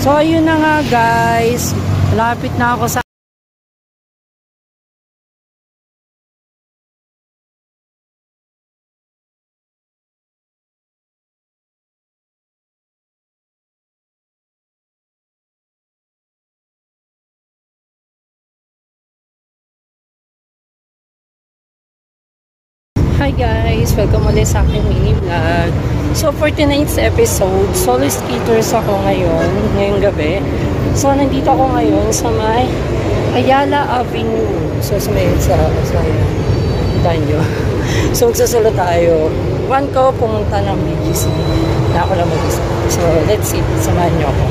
So ayun na nga guys, malapit na ako sa Hi guys! Welcome ulit sa aking mini vlog. So for tonight's episode, solo skaters ako ngayong gabi. So nandito ako ngayon sa may Ayala Avenue. So sa may Danyo. So magsusulo tayo. One ko pumunta ng BGC. Na ako lang mag-isa. So let's see. Samahan niyo ako.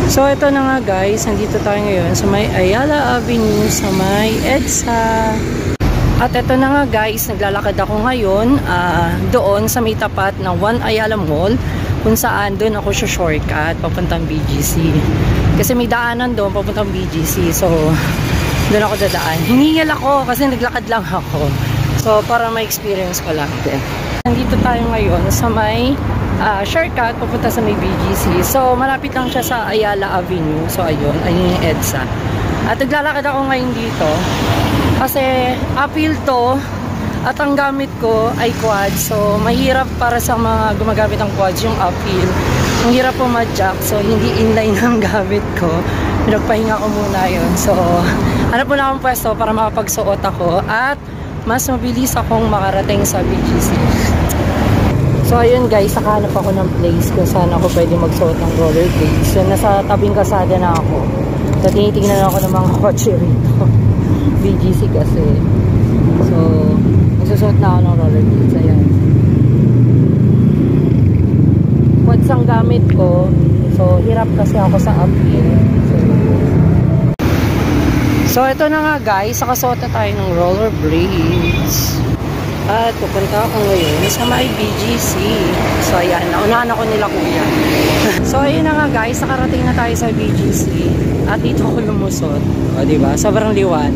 So ito na nga guys, nandito tayo ngayon sa may Ayala Avenue sa may EDSA. At ito na nga guys, naglalakad ako ngayon doon sa may tapat ng One Ayala Mall kung saan doon ako shortcut papuntang BGC. Kasi may daanan doon papuntang BGC. So doon ako dadaan. Hiningal ako kasi naglakad lang ako. So para ma-experience ko lang din. Nandito tayo ngayon sa may shortcut papunta sa may BGC. So malapit lang siya sa Ayala Avenue. So ayun, ayun yung EDSA. At naglalakad ako ngayon dito kasi uphill to at ang gamit ko ay quad. So mahirap para sa mga gumagamit ng quads yung uphill. Ang hirap po ma-jack. So hindi inline ang gamit ko. Pinagpahinga ko muna yun. So hanap mo na akong pwesto para makapagsuot ako at mas mabilis akong makarating sa BGC. So ayun guys, nakahanap ako ng place kung saan ako pwede magsuot ng rollerblades. So nasa tabing kasada na ako. So tinitingnan ako ng mga kotse rito. BGC kasi. So magsusuot na ako ng rollerblades. Ayan. Quads ang gamit ko. So hirap kasi ako sa uphill. So ito na nga guys, nakasuot na tayo ng rollerblades. At pupunta ako ngayon sa may BGC. So ayan, naunahan ako nila kuya. So ayun na nga guys, nakarating na tayo sa BGC. At dito ako lumusot. O diba, sobrang liwan.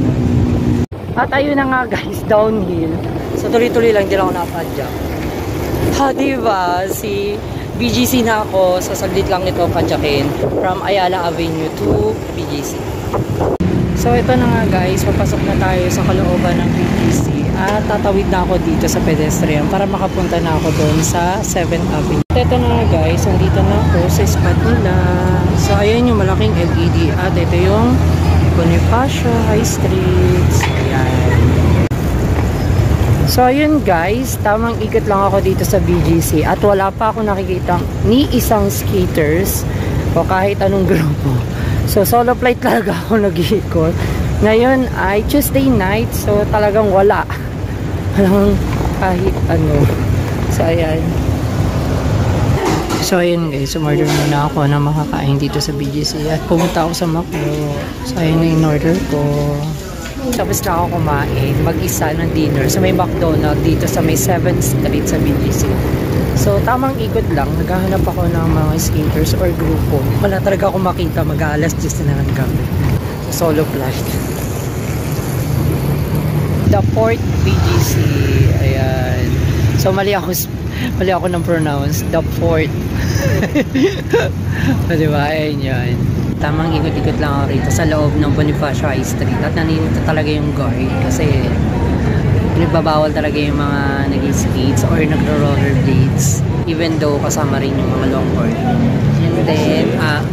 At ayun na nga guys, downhill. So tuloy-tuloy lang, hindi lang ako napadyak. Ha diba, si BGC na ako. So saglit lang ito padyakin. From Ayala Avenue to BGC. So ito na nga guys, papasok na tayo sa kalooban ng BGC. At tatawid na ako dito sa pedestrian para makapunta na ako doon sa 7th Avenue. At ito na nga guys, nandito na ako sa spot nila. So ayan yung malaking LED. At ito yung Bonifacio High Street. Ayan. So ayun guys, tamang ikot lang ako dito sa BGC. At wala pa ako nakikita ni isang skaters o kahit anong grupo. So solo flight talaga ako nag-iikot. Ngayon ay Tuesday night, so talagang walang kahit ano. So ayan. So ayan guys, umorder muna ako ng makakain dito sa BGC at pumunta ako sa McDo. So ayan na yung order ko. Tapos na ako kumain, mag-isa ng dinner sa may McDonald's dito sa may 7th Street sa BGC. So tamang ikot lang, naghahanap ako ng mga skaters or grupo. Wala talaga ako makita, mag-aalas 10 na ng gabi. Solo flight. The Port BGC. Ayan. So mali ako ng pronounce. The Port. Diba? Ayan yun. Tamang ikot-ikot lang ako rito sa loob ng Bonifacio High Street. At naninito talaga yung guard kasi nagbabawal talaga yung mga nag-skates or nagro-rollerblades. Even though kasama rin yung mga longboard. And then,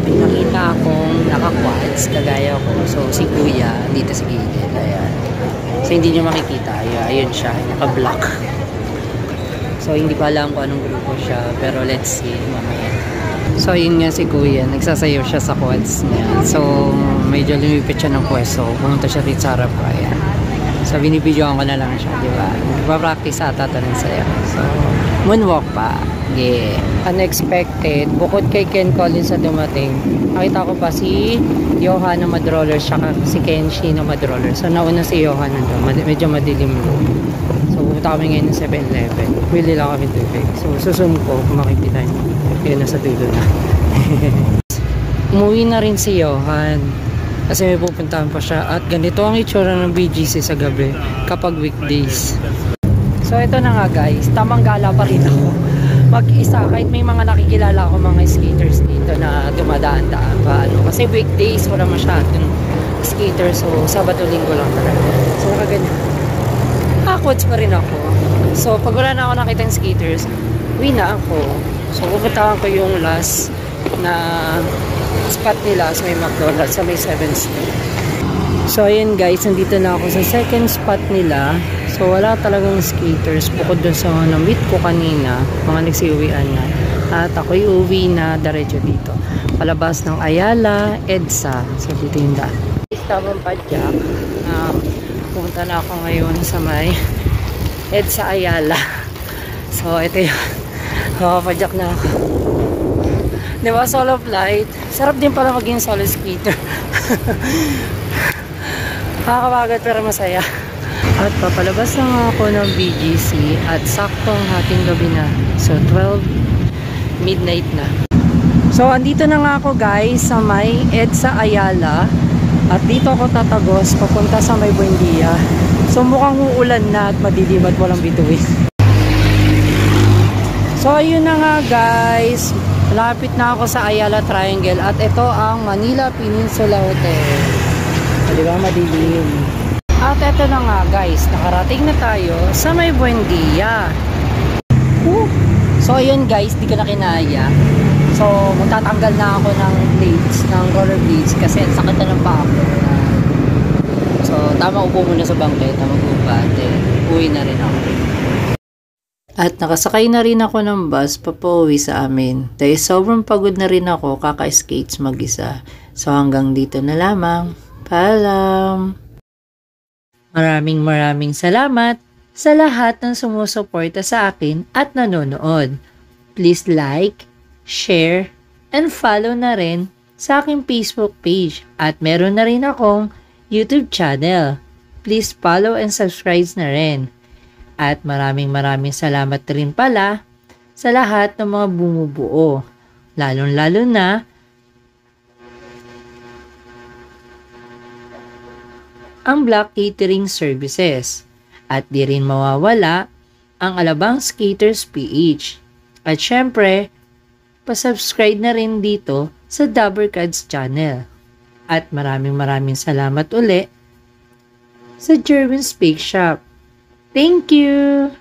may nakita akong naka-quads, kagaya ko. So, si Kuya, dito sa gilid. Ayan. So, hindi nyo makikita. Ayun siya, naka-block. So, hindi pa alam kung anong grupo siya. Pero, let's see, mamaya. So, yun nga si Kuya. Nagsasayaw siya sa quads niya. So, medyo lumipit siya ng pwesto. Pumunta siya dito sa harap. Ayan. So, binibidyoan ko na lang siya, di ba? Nagpa-practice ata ito ng sayaw. So, moonwalk pa. Yeah. Unexpected. Bukod kay Ken Collins na dumating, nakita ko pa si Johan na madroller, saka si Kenshi na madroller. So, nauna si Johan nandun. Medyo madilim doon. So, pupunta kami ngayon ng 7-Eleven. Bili lang kami tubig. So, susum ko kung makikita nyo. Yun, nasa dulo na. Umuwi na rin si Johan. Kasi may pupuntahan pa siya. At ganito ang itsura ng BGC sa gabi kapag weekdays. So ito na nga guys, tamang gala pa rin ako. mag-isa kahit may mga nakikilala ako mga skaters dito na dumadaan-daan pa ano. Kasi weekdays wala masyadong skater, so Sabado Linggo lang talaga. So nakaganyan. Awkward pa rin ako. So pag wala na ako nakita ng skaters, uwi na ako. So pupuntahan ko yung last na spot nila sa may McDonald's, sa may 7th Street. So ayun guys, nandito na ako sa second spot nila. So wala talagang skaters bukod dun sa na-meet ko kanina, mga nagsiuwian na. At ako'y uwi na diretso dito. Palabas ng Ayala, EDSA. So dito yung daan. Tamang padyak. Pumunta na ako ngayon sa may EDSA Ayala. So ito yun. Padyak na ako. Diba, solo flight? Sarap din pala maging solo skater. Nakakabagat pero masaya. At papalabas na nga ako ng BGC at saktong hating gabi na. So 12 midnight na. So andito na nga ako guys sa may EDSA Ayala. At dito ako tatagos papunta sa may Buendia. So mukhang uulan na at madilim at walang bituin. So ayun na nga guys. Malapit na ako sa Ayala Triangle. At ito ang Manila Peninsula Hotel. Diba madilim? At eto na nga guys, nakarating na tayo sa may Buendia. So ayun guys, di ko na kinaya. So magtatanggal na ako ng blades, ng roller blades kasi sakit na ng paa ko. So tama, upo muna sa bangketa, magbubate. Uwi na rin ako. At nakasakay na rin ako ng bus papauwi sa amin. Dahil sobrang pagod na rin ako kaka-skates mag-isa. So hanggang dito na lamang. Paalam! Maraming salamat sa lahat ng sumusuporta sa akin at nanonood. Please like, share, and follow na rin sa aking Facebook page. At meron na rin akong YouTube channel. Please follow and subscribe na rin. At maraming salamat rin pala sa lahat ng mga bumubuo. Lalong-lalo na ang Black Catering Services. At di rin mawawala ang Alabang Skaters PH. At syempre, pasubscribe na rin dito sa Dabbercads channel. At maraming salamat uli sa Jerwin's Bake Shop. Thank you!